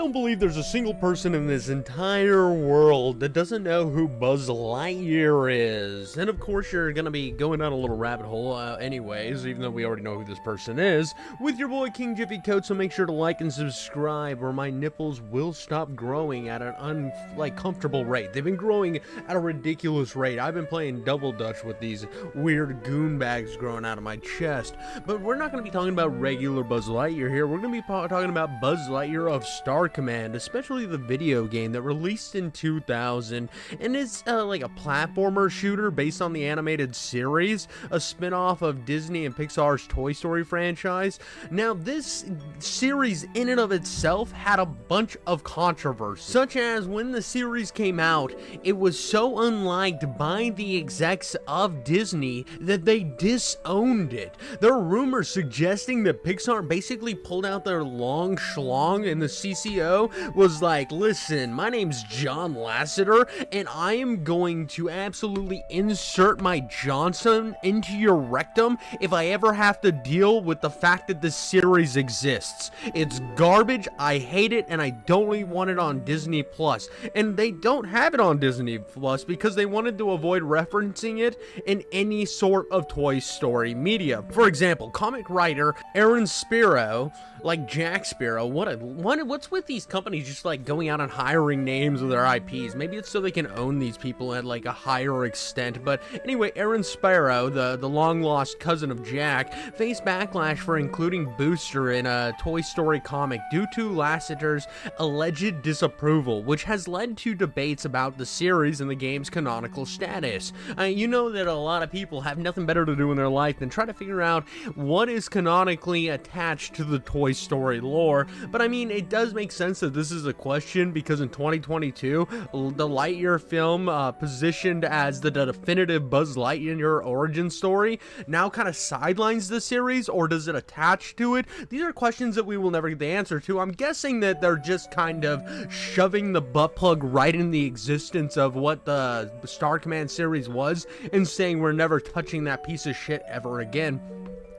don't believe there's a single person in this entire world that doesn't know who Buzz Lightyear is. And of course, you're gonna be going down a little rabbit hole anyways, even though we already know who this person is, with your boy King Jiffy Coat, so make sure to like and subscribe or my nipples will stop growing at an comfortable rate. They've been growing at a ridiculous rate. I've been playing double dutch with these weird goon bags growing out of my chest. But we're not gonna be talking about regular Buzz Lightyear here. We're gonna be talking about Buzz Lightyear of Star Command, especially the video game that released in 2000, and it's like a platformer shooter based on the animated series, a spin-off of Disney and Pixar's Toy Story franchise. Now, this series in and of itself had a bunch of controversy, such as when the series came out, it was so unliked by the execs of Disney that they disowned it. There are rumors suggesting that Pixar basically pulled out their long schlong, and the CCO was like, listen, my name's John Lasseter, and I am going to absolutely insert my Johnson into your rectum if I ever have to deal with the fact that this series exists. It's garbage, I hate it, and I don't even want it on Disney Plus. And they don't have it on Disney Plus because they wanted to avoid referencing it in any sort of Toy Story media. For example, comic writer Aaron Spiro, like Jack Sparrow, what's with these companies just like going out and hiring names of their IPs? Maybe it's so they can own these people at like a higher extent. But anyway, Aaron Sparrow, the long lost cousin of Jack, faced backlash for including Booster in a Toy Story comic due to Lasseter's alleged disapproval, which has led to debates about the series and the game's canonical status. You know that a lot of people have nothing better to do in their life than try to figure out what is canonically attached to the Toy Story lore, but I mean, it does make sense that this is a question because in 2022, the Lightyear film, positioned as the definitive Buzz Lightyear origin story, now kind of sidelines the series, or does it attach to it? These are questions that we will never get the answer to. I'm guessing that they're just kind of shoving the butt plug right in the existence of what the Star Command series was and saying we're never touching that piece of shit ever again.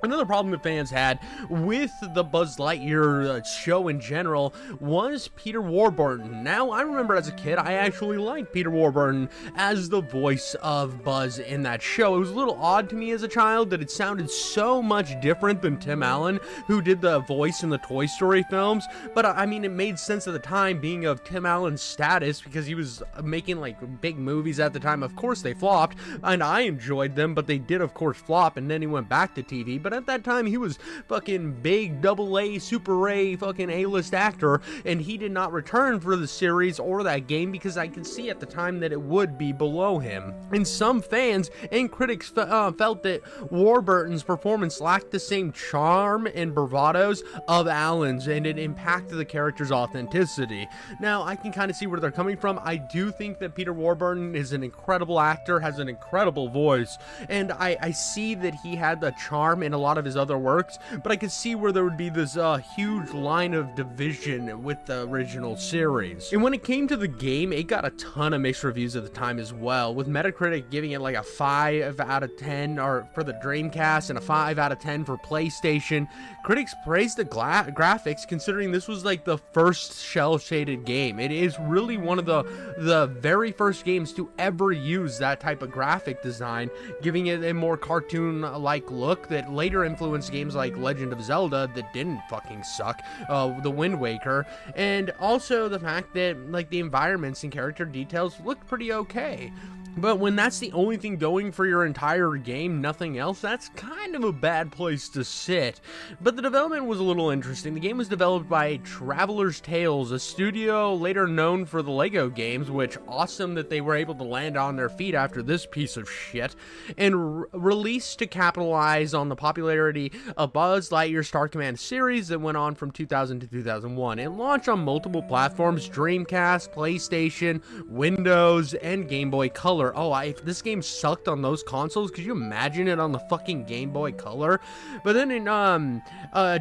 Another problem that fans had with the Buzz Lightyear show in general was Peter Warburton. Now, I remember as a kid, I actually liked Peter Warburton as the voice of Buzz in that show. It was a little odd to me as a child that it sounded so much different than Tim Allen, who did the voice in the Toy Story films. But I mean, it made sense at the time, being of Tim Allen's status, because he was making like big movies at the time. Of course, they flopped, and I enjoyed them, but they did, of course, flop, and then he went back to TV. But at that time, he was fucking big AA, super A, fucking A-list actor, and he did not return for the series or that game because I could see at the time that it would be below him. And some fans and critics felt that Warburton's performance lacked the same charm and bravados of Allen's, and it impacted the character's authenticity. Now, I can kind of see where they're coming from. I do think that Peter Warburton is an incredible actor, has an incredible voice, and I see that he had the charm in a lot of his other works, but I could see where there would be this huge line of division with the original series. And when it came to the game, it got a ton of mixed reviews at the time as well, with Metacritic giving it like a 5 out of 10 or for the Dreamcast and a 5 out of 10 for PlayStation. Critics praised the graphics, considering this was like the first shell-shaded game. It is really one of the very first games to ever use that type of graphic design, giving it a more cartoon-like look that later influenced games like Legend of Zelda that didn't fucking suck, the Wind Waker, and also the fact that like the environments and character details looked pretty okay. But when that's the only thing going for your entire game, nothing else, that's kind of a bad place to sit. But the development was a little interesting. The game was developed by Traveler's Tales, a studio later known for the Lego games, which awesome that they were able to land on their feet after this piece of shit, and released to capitalize on the popularity of Buzz Lightyear Star Command series that went on from 2000 to 2001. It launched on multiple platforms: Dreamcast, PlayStation, Windows, and Game Boy Color. Color. Oh, if this game sucked on those consoles, could you imagine it on the fucking Game Boy Color? But then in it got a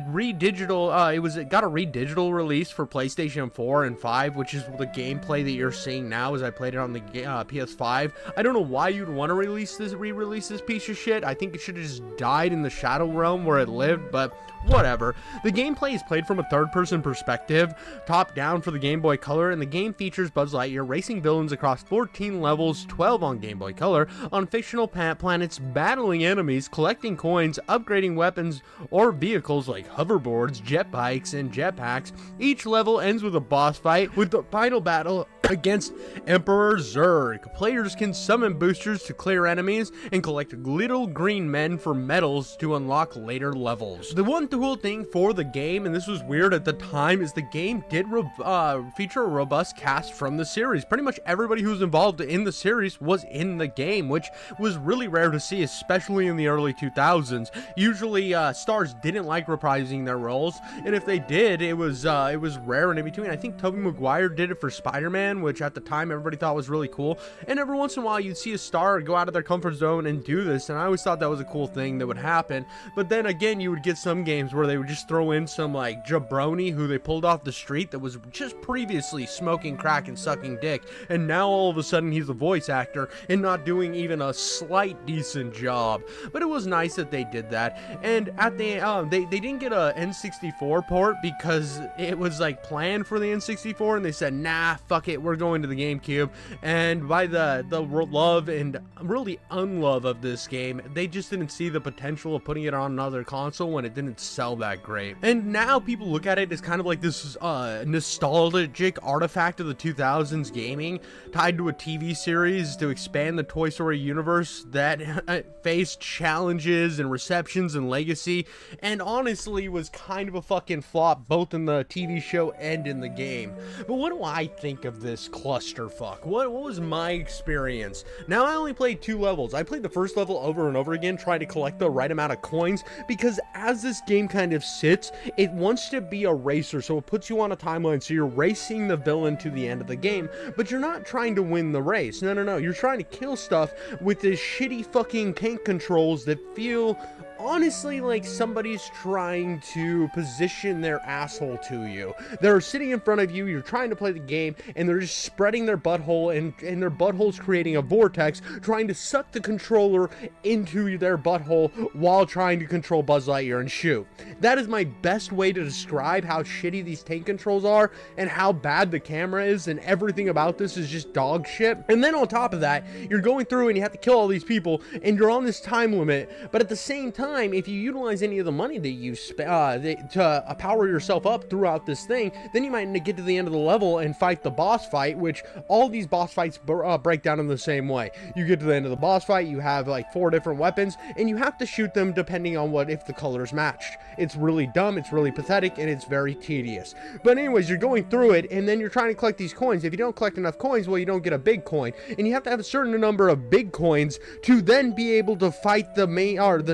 redigital release for PlayStation 4 and 5, which is the gameplay that you're seeing now as I played it on the PS5. I don't know why you'd want to re-release this piece of shit. I think it should have just died in the Shadow Realm where it lived, but whatever. The gameplay is played from a third-person perspective, top-down for the Game Boy Color, and the game features Buzz Lightyear racing villains across 14 levels, 12 on Game Boy Color, on fictional planets, battling enemies, collecting coins, upgrading weapons or vehicles like hoverboards, jet bikes, and jetpacks. Each level ends with a boss fight, with the final battle against Emperor Zurg. Players can summon boosters to clear enemies and collect little green men for medals to unlock later levels. The one cool thing for the game, and this was weird at the time, is the game did feature a robust cast from the series. Pretty much everybody who's involved in the series was in the game, which was really rare to see, especially in the early 2000s. Usually stars didn't like reprising their roles, and if they did, it was rare and in between. I think Tobey Maguire did it for Spider-Man, which at the time everybody thought was really cool, and every once in a while you'd see a star go out of their comfort zone and do this, and I always thought that was a cool thing that would happen. But then again, you would get some games where they would just throw in some like jabroni who they pulled off the street that was just previously smoking crack and sucking dick, and now all of a sudden he's a voice actor and not doing even a slight decent job. But it was nice that they did that. And at the they didn't get a N64 port because it was like planned for the N64, and they said, nah, fuck it, we're going to the GameCube. And by the love and really unlove of this game, they just didn't see the potential of putting it on another console when it didn't sell that great. And now people look at it as kind of like this nostalgic artifact of the 2000s gaming, tied to a TV series to expand the Toy Story universe that faced challenges and receptions and legacy, and honestly was kind of a fucking flop both in the TV show and in the game. But what do I think of this clusterfuck? What was my experience? Now, I only played 2 levels. I played the first level over and over again, trying to collect the right amount of coins, because as this game kind of sits, it wants to be a racer, so it puts you on a timeline, so you're racing the villain to the end of the game, but you're not trying to win the race. No, you're trying to kill stuff with this shitty fucking tank controls that feel honestly like somebody's trying to position their asshole to you. They're sitting in front of you, you're trying to play the game, and they're just spreading their butthole, and their butthole's creating a vortex, trying to suck the controller into their butthole while trying to control Buzz Lightyear and shoot. That is my best way to describe how shitty these tank controls are, and how bad the camera is, and everything about this is just dog shit. And then on top of that, you're going through and you have to kill all these people, and you're on this time limit, but at the same time, if you utilize any of the money that you to power yourself up throughout this thing, then you might get to the end of the level and fight the boss fight, which all these boss fights break down in the same way. You get to the end of the boss fight, you have like 4 different weapons, and you have to shoot them depending on if the colors matched. It's really dumb, it's really pathetic, and it's very tedious. But anyways, you're going through it, and then you're trying to collect these coins. If you don't collect enough coins, well, you don't get a big coin, and you have to have a certain number of big coins to then be able to fight the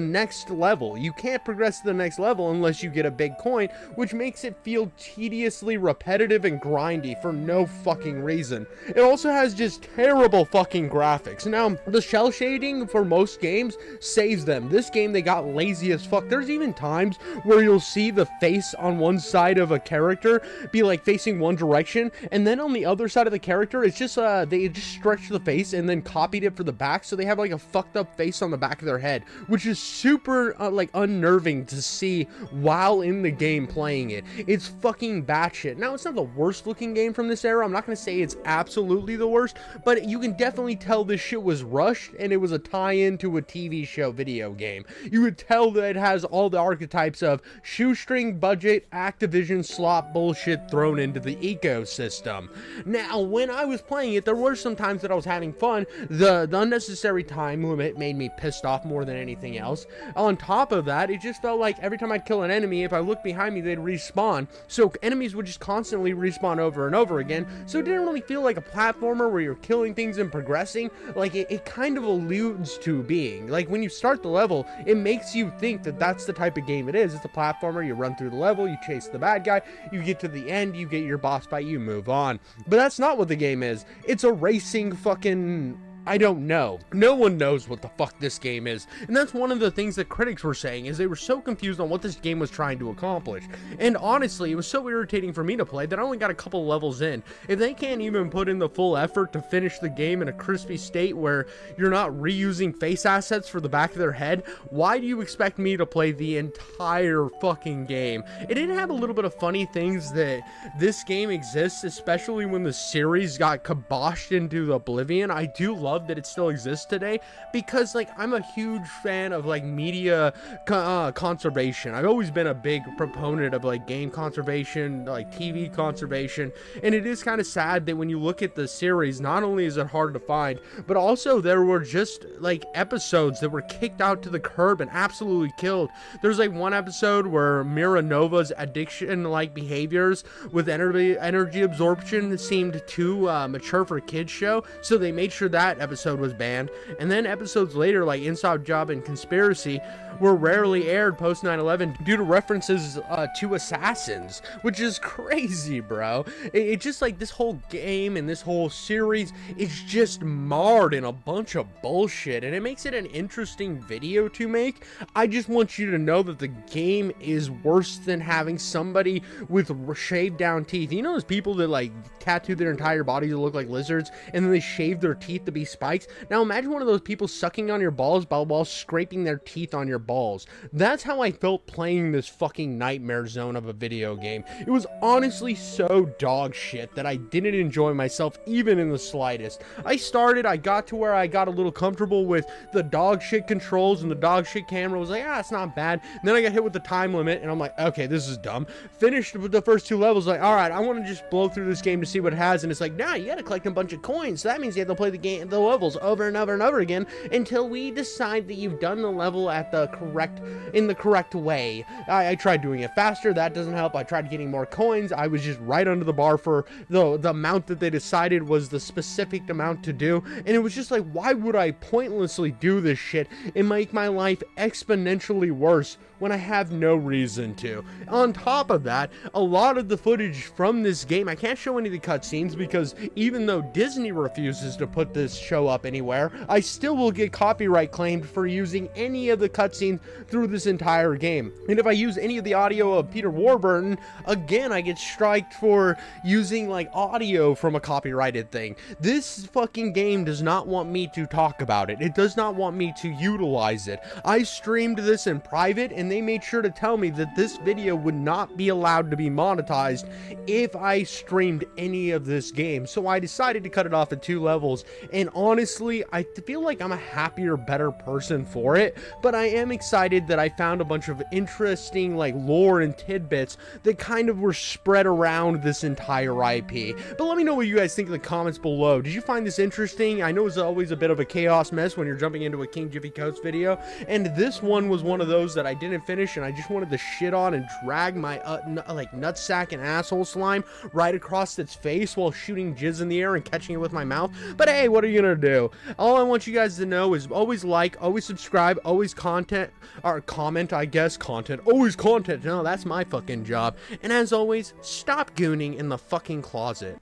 next level. You can't progress to the next level unless you get a big coin, which makes it feel tediously repetitive and grindy for no fucking reason. It also has just terrible fucking graphics. Now, the shell shading for most games saves them. This game, they got lazy as fuck. There's even times where you'll see the face on one side of a character be like facing one direction, and then on the other side of the character, it's just they just stretched the face and then copied it for the back, so they have like a fucked up face on the back of their head, which is super like unnerving to see while in the game playing it. It's fucking batshit. Now, it's not the worst looking game from this era. I'm not gonna say it's absolutely the worst, but you can definitely tell this shit was rushed and it was a tie-in to a TV show video game. You would tell that it has all the archetypes of shoestring budget Activision slop bullshit thrown into the ecosystem. Now, when I was playing it, there were some times that I was having fun. The unnecessary time limit made me pissed off more than anything else. On top of that, it just felt like every time I'd kill an enemy, if I looked behind me, they'd respawn. So enemies would just constantly respawn over and over again. So it didn't really feel like a platformer where you're killing things and progressing. Like it kind of alludes to being. Like when you start the level, it makes you think that that's the type of game it is. It's a platformer, you run through the level, you chase the bad guy, you get to the end, you get your boss fight, you move on. But that's not what the game is. It's a racing fucking I don't know. No one knows what the fuck this game is. And that's one of the things that critics were saying, is they were so confused on what this game was trying to accomplish. And honestly, it was so irritating for me to play that I only got a couple levels in. If they can't even put in the full effort to finish the game in a crispy state where you're not reusing face assets for the back of their head, why do you expect me to play the entire fucking game? It did have a little bit of funny things that this game exists, especially when the series got kiboshed into oblivion. I do love that it still exists today, because like I'm a huge fan of like media conservation. I've always been a big proponent of like game conservation, like TV conservation, and it is kind of sad that when you look at the series, not only is it hard to find, but also there were just like episodes that were kicked out to the curb and absolutely killed. There's like one episode where Mira Nova's addiction-like behaviors with energy absorption seemed too mature for a kids show, so they made sure that episode was banned. And then episodes later, like Inside Job and Conspiracy, were rarely aired post 9/11 due to references to assassins, which is crazy, bro. It just like this whole game and this whole series is just marred in a bunch of bullshit, and it makes it an interesting video to make. I just want you to know that the game is worse than having somebody with shaved down teeth. You know those people that like tattoo their entire body to look like lizards and then they shave their teeth to be spikes? Now imagine one of those people sucking on your balls while scraping their teeth on your balls. That's how I felt playing this fucking nightmare zone of a video game. It was honestly so dog shit that I didn't enjoy myself even in the slightest. I got to where I got a little comfortable with the dog shit controls and the dog shit camera. Was like, it's not bad. And then I got hit with the time limit and I'm like, okay, this is dumb. Finished with the first 2 levels, like, all right, I want to just blow through this game to see what it has. And it's like, nah, you gotta collect a bunch of coins, so that means you have to play the levels over and over and over again until we decide that you've done the level in the correct way. I tried doing it faster, that doesn't help. I tried getting more coins, I was just right under the bar for the amount that they decided was the specific amount to do. And it was just like, why would I pointlessly do this shit and make my life exponentially worse when I have no reason to? On top of that, a lot of the footage from this game, I can't show any of the cutscenes because even though Disney refuses to put this show up anywhere, I still will get copyright claimed for using any of the cutscenes through this entire game. And if I use any of the audio of Peter Warburton, again, I get striked for using like audio from a copyrighted thing. This fucking game does not want me to talk about it. It does not want me to utilize it. I streamed this in private and they made sure to tell me that this video would not be allowed to be monetized if I streamed any of this game. So I decided to cut it off at 2 levels, and honestly, I feel like I'm a happier, better person for it, but I am excited that I found a bunch of interesting like lore and tidbits that kind of were spread around this entire IP. But let me know what you guys think in the comments below. Did you find this interesting? I know it's always a bit of a chaos mess when you're jumping into a King Jiffy Coats video, and this one was one of those that I didn't finish and I just wanted to shit on and drag my like nutsack and asshole slime right across its face while shooting jizz in the air and catching it with my mouth. But hey, what are you gonna do? All I want you guys to know is always like, always subscribe, always comment, I guess. Always content. No, that's my fucking job. And as always, stop gooning in the fucking closet.